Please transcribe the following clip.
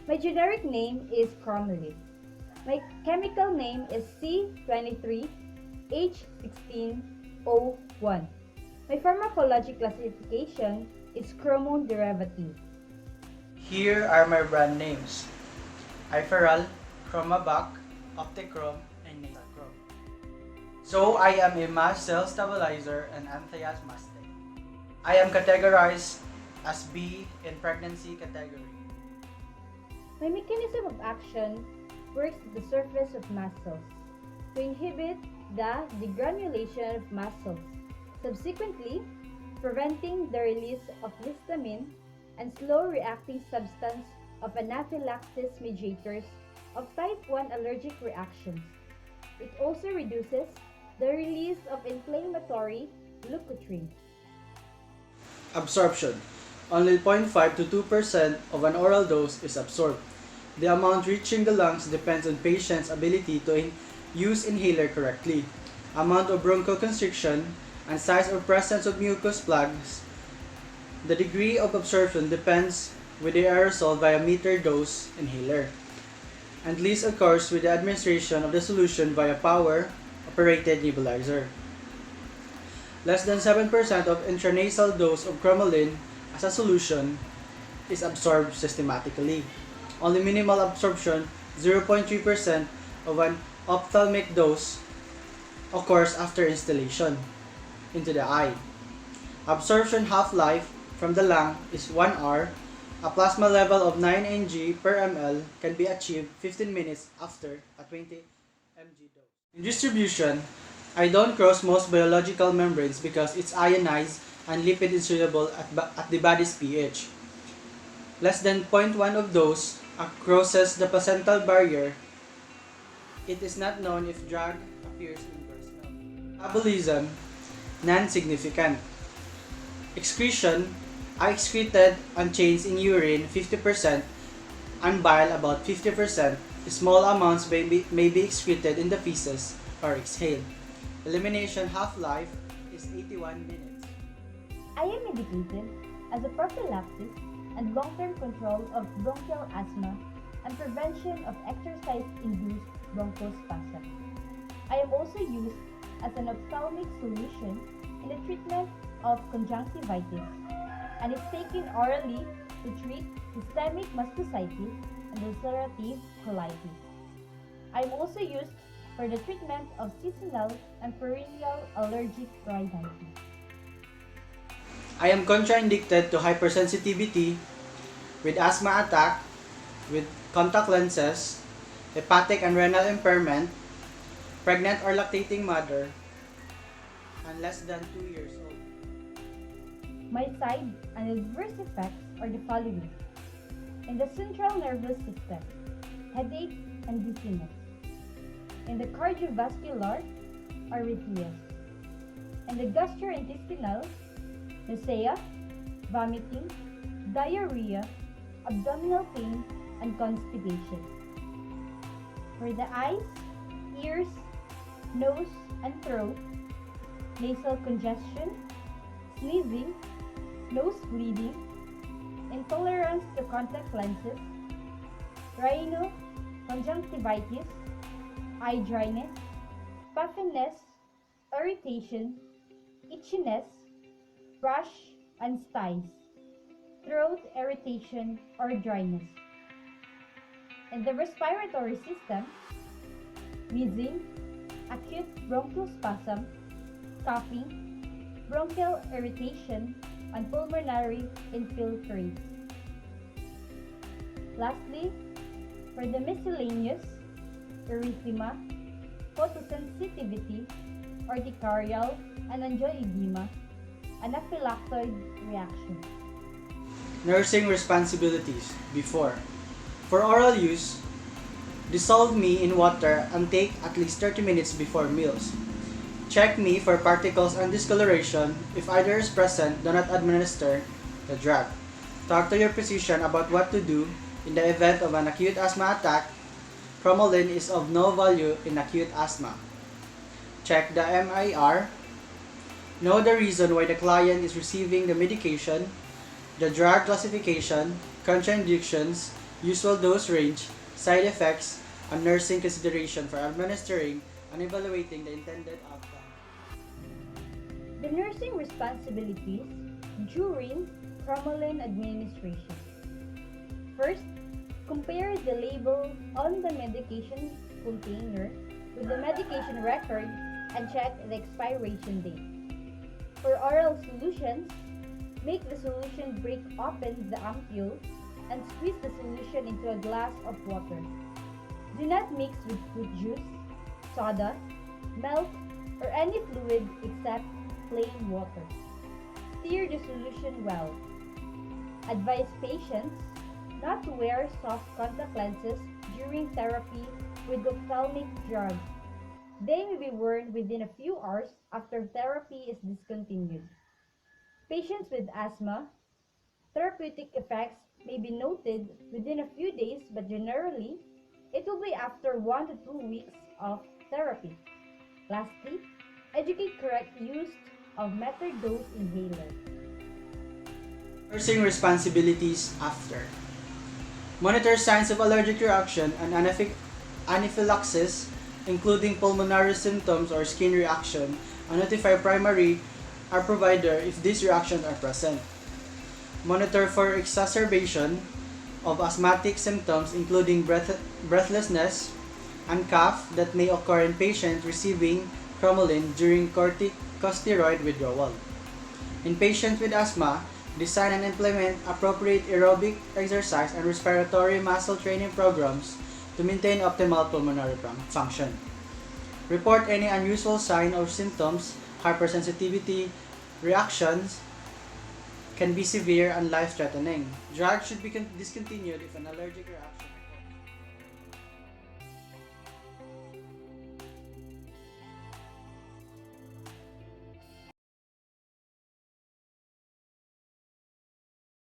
My generic name is CROMOLYN. My chemical name is C23H16O1. My pharmacologic classification is chromone derivative. Here are my brand names: Iferal, Chromabac, Optichrome, and Nasachrome. So I am a mast cell stabilizer and antiasthmatic. I am categorized as B in pregnancy category. My mechanism of action works at the surface of mast cells to inhibit the degranulation of mast cells, subsequently preventing the release of histamine and slow-reacting substance of anaphylaxis mediators of type 1 allergic reactions. It also reduces the release of inflammatory leukotrienes. Absorption. Only 0.5 to 2% of an oral dose is absorbed. The amount reaching the lungs depends on patient's ability to use inhaler correctly. Amount of bronchoconstriction and size or presence of mucus plugs. The degree of absorption depends with the aerosol via metered dose inhaler, and least occurs with the administration of the solution via power-operated nebulizer. Less than 7% of intranasal dose of CROMOLYN as a solution is absorbed systematically. Only minimal absorption, 0.3% of an ophthalmic dose, occurs after instillation into the eye. Absorption half-life from the lung is 1 hour. A plasma level of 9 Ng per ml can be achieved 15 minutes after a 20 mg dose. In distribution, I don't cross most biological membranes because it's ionized and lipid insoluble at the body's pH. Less than 0.1 of those crosses the placental barrier. It is not known if drug appears in breast milk. Metabolism, non-significant. Excretion, I excreted unchanged in urine 50% and bile about 50%. Small amounts may be excreted in the feces or exhaled. Elimination half-life is 81 minutes. I am medicated as a prophylaxis and long-term control of bronchial asthma and prevention of exercise-induced bronchospasm. I am also used as an ophthalmic solution in the treatment of conjunctivitis and is taken orally to treat systemic mastocytis and ulcerative colitis. I am also used for the treatment of seasonal and perennial allergic rhinitis. I am contraindicated to hypersensitivity with asthma attack, with contact lenses, hepatic and renal impairment, pregnant or lactating mother, and less than 2 years old. My side and adverse effects are the following. In the central nervous system, headache and dizziness. In the cardiovascular, arrhythmias. In the gastrointestinal, nausea, vomiting, diarrhea, abdominal pain, and constipation. For the eyes, ears, nose, and throat, nasal congestion, sneezing, nose bleeding, intolerance to contact lenses, rhinoconjunctivitis, eye dryness, puffiness, irritation, itchiness, rash and styes, throat irritation or dryness. In the respiratory system, wheezing, acute bronchial spasm, coughing, bronchial irritation, and pulmonary infiltrates. Lastly, for the miscellaneous, erythema, photosensitivity, urticarial, and angioedema, anaphylactoid reaction. Nursing responsibilities before. For oral use, dissolve me in water and take at least 30 minutes before meals. Check me for particles and discoloration. If either is present, do not administer the drug. Talk to your physician about what to do in the event of an acute asthma attack. CROMOLYN is of no value in acute asthma. Check the MIR. Know the reason why the client is receiving the medication, the drug classification, contraindications, usual dose range, side effects, and nursing consideration for administering and evaluating the intended outcome. The nursing responsibilities during CROMOLYN administration. First, compare the label on the medication container with the medication record and check the expiration date. For oral solutions, make the solution break open the ampule and squeeze the solution into a glass of water. Do not mix with fruit juice, soda, milk, or any fluid except plain water. Stir the solution well. Advise patients not to wear soft contact lenses during therapy with ophthalmic drugs. They may be worn within a few hours after therapy is discontinued. Patients with asthma, therapeutic effects may be noted within a few days, but generally, it will be after 1 to 2 weeks of therapy. Lastly, educate correct use of metered dose inhaler. Nursing responsibilities after. Monitor signs of allergic reaction and anaphylaxis, including pulmonary symptoms or skin reaction, and notify primary or provider if these reactions are present. Monitor for exacerbation of asthmatic symptoms, including breathlessness and cough that may occur in patients receiving CROMOLYN during corticosteroid withdrawal. In patients with asthma, design and implement appropriate aerobic exercise and respiratory muscle training programs to maintain optimal pulmonary function. Report any unusual sign or symptoms. Hypersensitivity reactions can be severe and life-threatening. Drugs should be discontinued if an allergic reaction